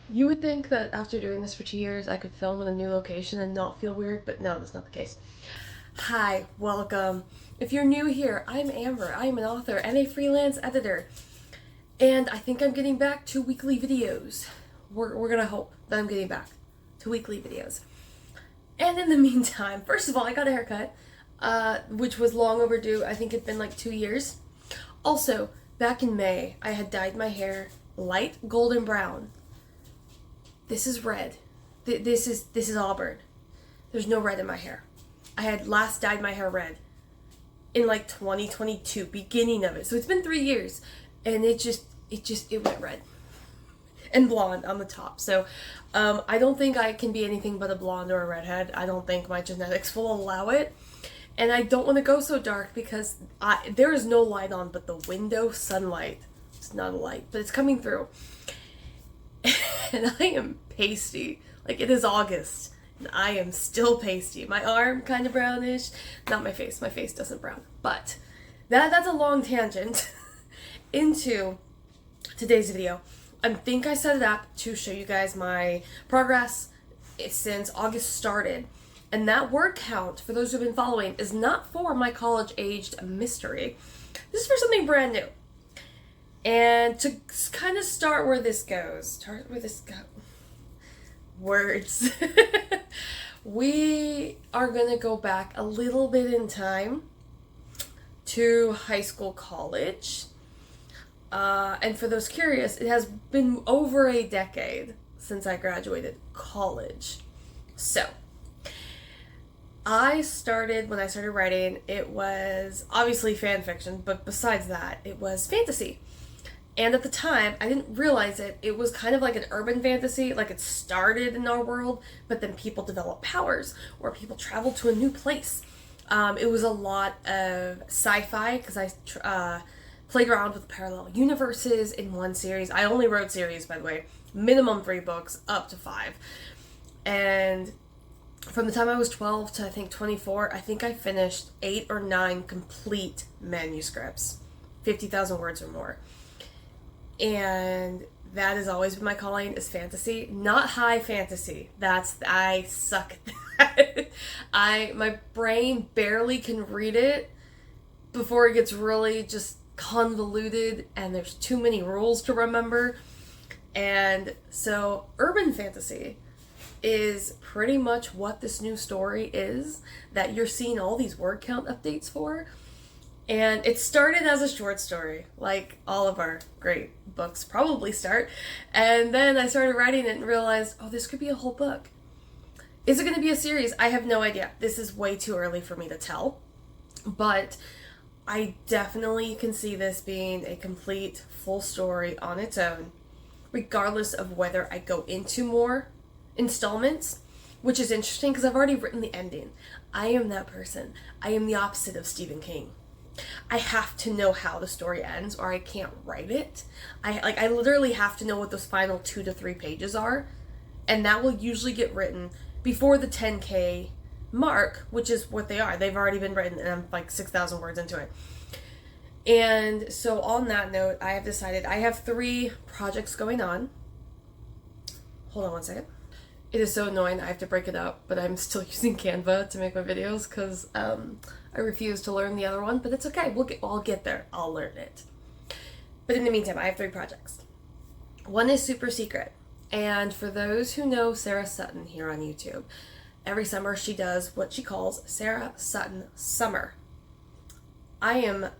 You would think that after doing this for 2 years, I could film in a new location and not feel weird, but no, that's not the case. Hi, welcome. If you're new here, I'm Amber. I'm an author and a freelance editor. And I think I'm getting back to weekly videos. We're gonna hope that I'm getting back to weekly videos. And in the meantime, first of all, I got a haircut, which was long overdue. I think it'd been like 2 years. Also, back in May, I had dyed my hair light golden brown. This is red. This is auburn. There's no red in my hair. I had last dyed my hair red in like 2022, beginning of it. So it's been 3 years, and it went red and blonde on the top. So I don't think I can be anything but a blonde or a redhead. I don't think my genetics will allow it. And I don't want to go so dark because there is no light on but the window sunlight. It's not a light, but it's coming through. And I am pasty. Like, it is August, and I am still pasty. My arm kind of brownish. Not my face. My face doesn't brown. But that's a long tangent into today's video. I think I set it up to show you guys my progress since August started. And that word count, for those who've been following, is not for my college-aged mystery. This is for something brand new. And to kind of start where this goes, words. We are going to go back a little bit in time to high school, college. And for those curious, it has been over a decade since I graduated college. So, when I started writing, it was obviously fan fiction, but besides that, it was fantasy. And at the time, I didn't realize it. It was kind of like an urban fantasy, like it started in our world, but then people developed powers, or people traveled to a new place. It was a lot of sci-fi, because I played around with parallel universes in one series. I only wrote series, by the way. Minimum 3 books, up to 5. And from the time I was 12 to I think 24, I think I finished 8 or 9 complete manuscripts. 50,000 words or more. And that has always been my calling, is fantasy. Not high fantasy. I suck at that. My brain barely can read it before it gets really just convoluted and there's too many rules to remember. And so urban fantasy is pretty much what this new story is that you're seeing all these word count updates for. And it started as a short story, like all of our great books probably start. And then I started writing it and realized, oh, this could be a whole book. Is it going to be a series? I have no idea. This is way too early for me to tell. But I definitely can see this being a complete, full story on its own, regardless of whether I go into more installments, which is interesting because I've already written the ending. I am that person. I am the opposite of Stephen King. I have to know how the story ends or I can't write it. I literally have to know what those final 2 to 3 pages are, and that will usually get written before the 10K mark, which is what they are. They've already been written and I'm like 6,000 words into it. And so on that note, I have decided I have 3 projects going on. Hold on one second. It is so annoying I have to break it up, but I'm still using Canva to make my videos because I refuse to learn the other one, but it's okay. I'll get there. I'll learn it. But in the meantime, I have 3 projects. One is super secret. And for those who know Sarah Sutton here on YouTube, every summer she does what she calls Sarah Sutton Summer. I am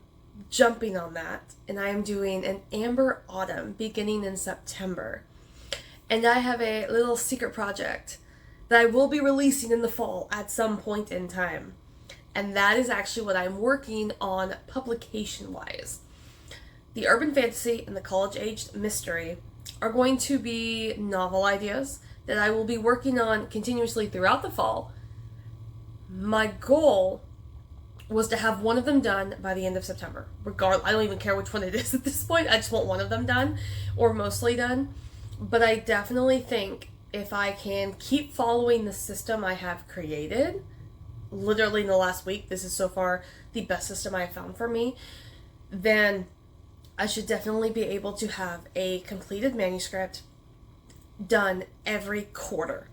jumping on that, and I am doing an Amber Autumn beginning in September. And I have a little secret project that I will be releasing in the fall at some point in time. And that is actually what I'm working on publication-wise. The urban fantasy and the college-aged mystery are going to be novel ideas that I will be working on continuously throughout the fall. My goal was to have one of them done by the end of September. I don't even care which one it is at this point. I just want one of them done, or mostly done. But I definitely think if I can keep following the system I have created, literally in the last week, this is so far the best system I have found for me, then I should definitely be able to have a completed manuscript done every quarter.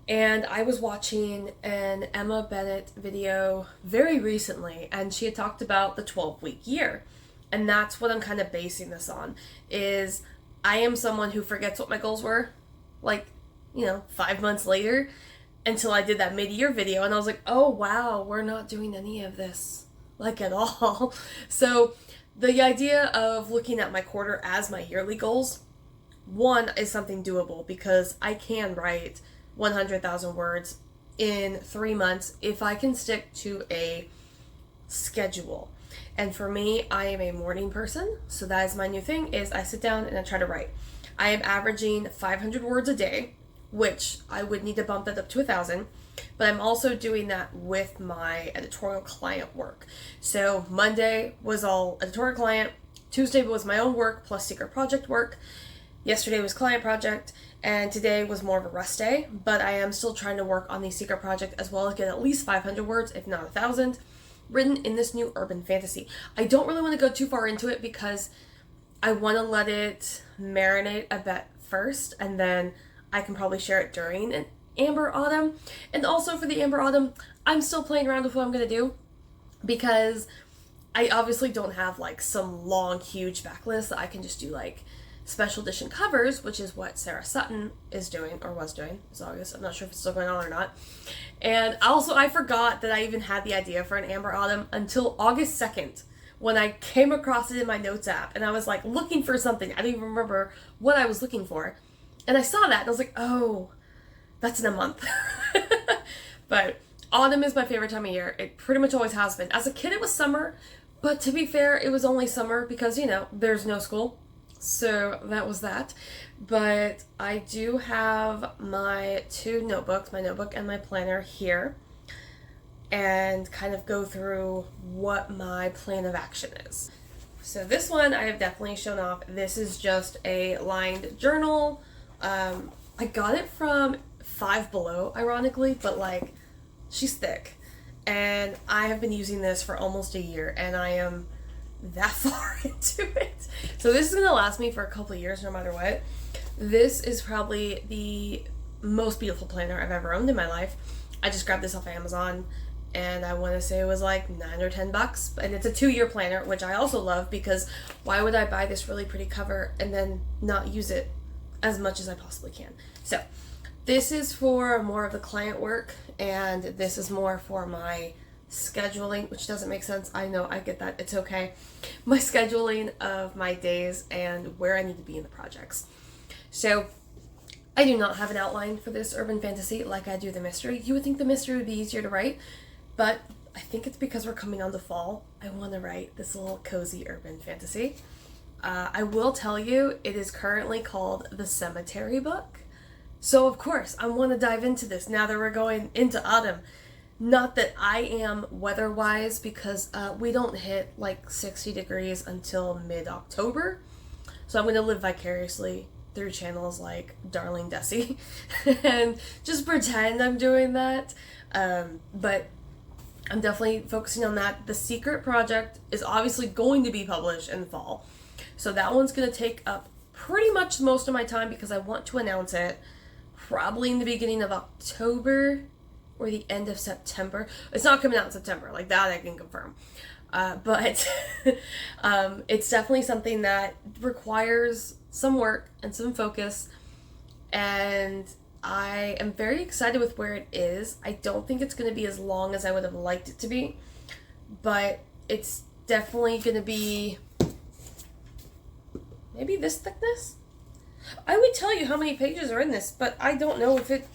And I was watching an Emma Bennett video very recently, and she had talked about the 12-week year. And that's what I'm kind of basing this on, is I am someone who forgets what my goals were, like, 5 months later, until I did that mid-year video, and I was like, oh wow, we're not doing any of this, like, at all. So the idea of looking at my quarter as my yearly goals, one, is something doable, because I can write 100,000 words in 3 months if I can stick to a schedule. And for me, I am a morning person, so that is my new thing, is I sit down and I try to write. I am averaging 500 words a day, which I would need to bump that up to 1,000, but I'm also doing that with my editorial client work. So Monday was all editorial client, Tuesday was my own work plus secret project work, yesterday was client project, and today was more of a rest day, but I am still trying to work on the secret project as well as get at least 500 words, if not 1,000, written in this new urban fantasy. I don't really want to go too far into it because I want to let it marinate a bit first, and then I can probably share it during an Amber Autumn. And also for the Amber Autumn, I'm still playing around with what I'm going to do, because I obviously don't have like some long, huge backlist that I can just do like special edition covers, which is what Sarah Sutton is doing, or was doing. It's August. I'm not sure if it's still going on or not. And also, I forgot that I even had the idea for an Amber Autumn until August 2nd, when I came across it in my notes app, and I was like looking for something. I don't even remember what I was looking for. And I saw that, and I was like, oh, that's in a month. But autumn is my favorite time of year. It pretty much always has been. As a kid, it was summer, but to be fair, it was only summer because, there's no school. So that was that. But I do have my two notebooks, my notebook and my planner here, and kind of go through what my plan of action is. So this one I have definitely shown off. This is just a lined journal. I got it from Five Below, ironically, but like, she's thick. And I have been using this for almost a year, and I am that far into it. So this is going to last me for a couple of years no matter what. This is probably the most beautiful planner I've ever owned in my life. I just grabbed this off Amazon, and I want to say it was like $9 or $10, and it's a 2-year planner, which I also love, because why would I buy this really pretty cover and then not use it as much as I possibly can? So this is for more of the client work, and this is more for my scheduling, which doesn't make sense. I know, I get that. It's okay. My scheduling of my days and where I need to be in the projects. So I do not have an outline for this urban fantasy like I do the mystery. You would think the mystery would be easier to write, but I think it's because we're coming on to fall. I want to write this little cozy urban fantasy. I will tell you, it is currently called The Cemetery Book. So of course, I want to dive into this now that we're going into autumn. Not that I am weather-wise, because we don't hit like 60 degrees until mid-October. So I'm going to live vicariously through channels like Darling Desi and just pretend I'm doing that. But I'm definitely focusing on that. The Secret Project is obviously going to be published in the fall. So that one's going to take up pretty much most of my time, because I want to announce it probably in the beginning of October or the end of September. It's not coming out in September, like that I can confirm. But it's definitely something that requires some work and some focus, and I am very excited with where it is. I don't think it's going to be as long as I would have liked it to be, but it's definitely going to be maybe this thickness. I would tell you how many pages are in this, but I don't know if it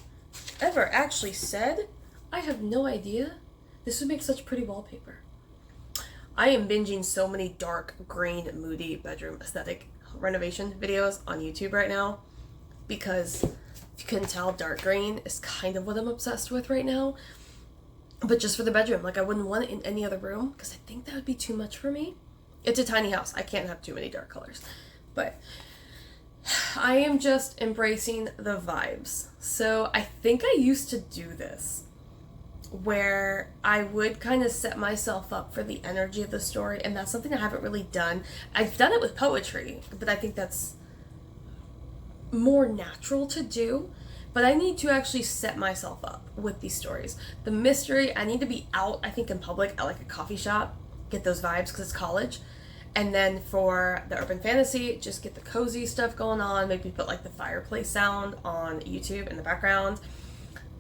ever actually said. I have no idea. This would make such pretty wallpaper. I am binging so many dark green, moody bedroom aesthetic renovation videos on YouTube right now, because if you couldn't tell, dark green is kind of what I'm obsessed with right now. But just for the bedroom, like I wouldn't want it in any other room, because I think that would be too much for me. It's a tiny house. I can't have too many dark colors. But I am just embracing the vibes. So I think I used to do this, where I would kind of set myself up for the energy of the story, and that's something I haven't really done. I've done it with poetry, but I think that's more natural to do, but I need to actually set myself up with these stories. The mystery, I need to be out, I think, in public at like a coffee shop, get those vibes because it's college. And then for the urban fantasy, just get the cozy stuff going on, maybe put like the fireplace sound on YouTube in the background.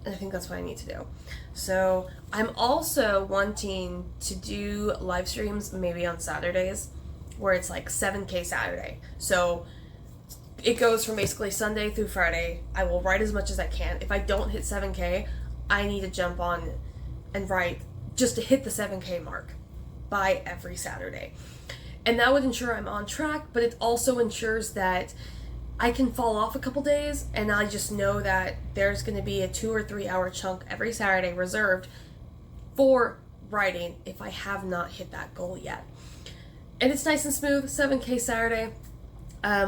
And I think that's what I need to do. So I'm also wanting to do live streams maybe on Saturdays where it's like 7K Saturday. So it goes from basically Sunday through Friday. I will write as much as I can. If I don't hit 7K, I need to jump on and write just to hit the 7K mark by every Saturday. And that would ensure I'm on track, but it also ensures that I can fall off a couple days and I just know that there's going to be a 2 or 3 hour chunk every Saturday reserved for writing if I have not hit that goal yet. And it's nice and smooth, 7K Saturday.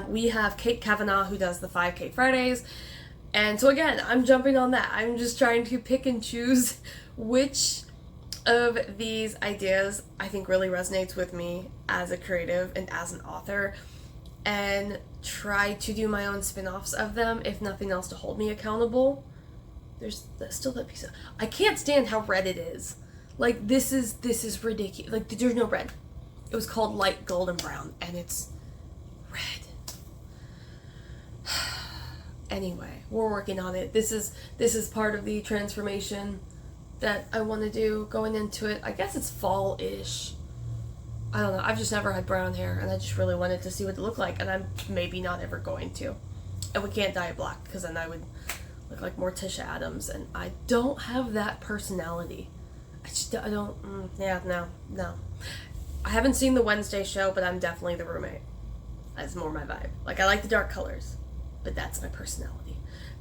We have Kate Kavanaugh who does the 5K Fridays. And so again, I'm jumping on that. I'm just trying to pick and choose which of these ideas I think really resonates with me as a creative and as an author, and try to do my own spin-offs of them, if nothing else, to hold me accountable. There's still that piece of... I can't stand how red it is. Like, this is ridiculous. Like, there's no red. It was called light golden brown, and it's red. Anyway, we're working on it. This is part of the transformation that I want to do going into it. I guess it's fall-ish. I don't know. I've just never had brown hair, and I just really wanted to see what it looked like, and I'm maybe not ever going to. And we can't dye it black, because then I would look like Morticia Adams, and I don't have that personality. I don't, no. I haven't seen the Wednesday show, but I'm definitely the roommate. That's more my vibe. Like, I like the dark colors, but that's my personality.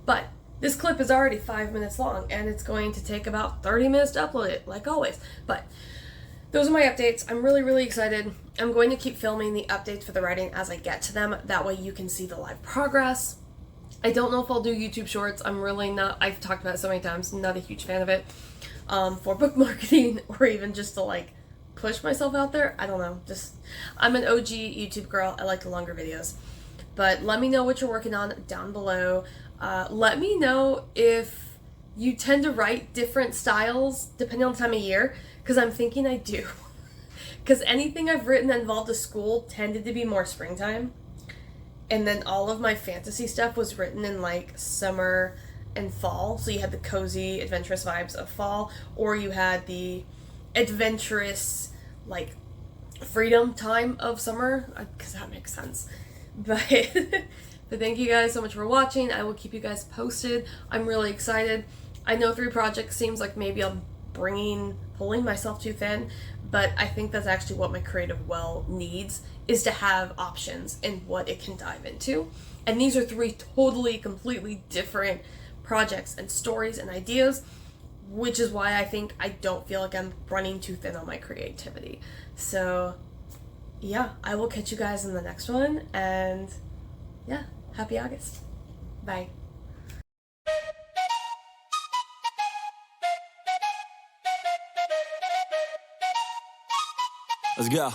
But this clip is already 5 minutes long, and it's going to take about 30 minutes to upload it, like always. But those are my updates. I'm really, really excited. I'm going to keep filming the updates for the writing as I get to them. That way you can see the live progress. I don't know if I'll do YouTube Shorts. I'm really not, I've talked about it so many times, not a huge fan of it. For book marketing, or even just to like push myself out there. I don't know. I'm an OG YouTube girl. I like the longer videos. But let me know what you're working on down below. Let me know if you tend to write different styles depending on the time of year, because I'm thinking I do. Because anything I've written that involved a school tended to be more springtime. And then all of my fantasy stuff was written in like summer and fall. So you had the cozy, adventurous vibes of fall, or you had the adventurous, like, freedom time of summer, because that makes sense. But thank you guys so much for watching. I will keep you guys posted. I'm really excited. I know 3 projects seems like maybe I'm pulling myself too thin, but I think that's actually what my creative well needs, is to have options in what it can dive into. And these are 3 totally, completely different projects and stories and ideas, which is why I think I don't feel like I'm running too thin on my creativity. So yeah, I will catch you guys in the next one, and yeah, happy August. Bye. Let's go.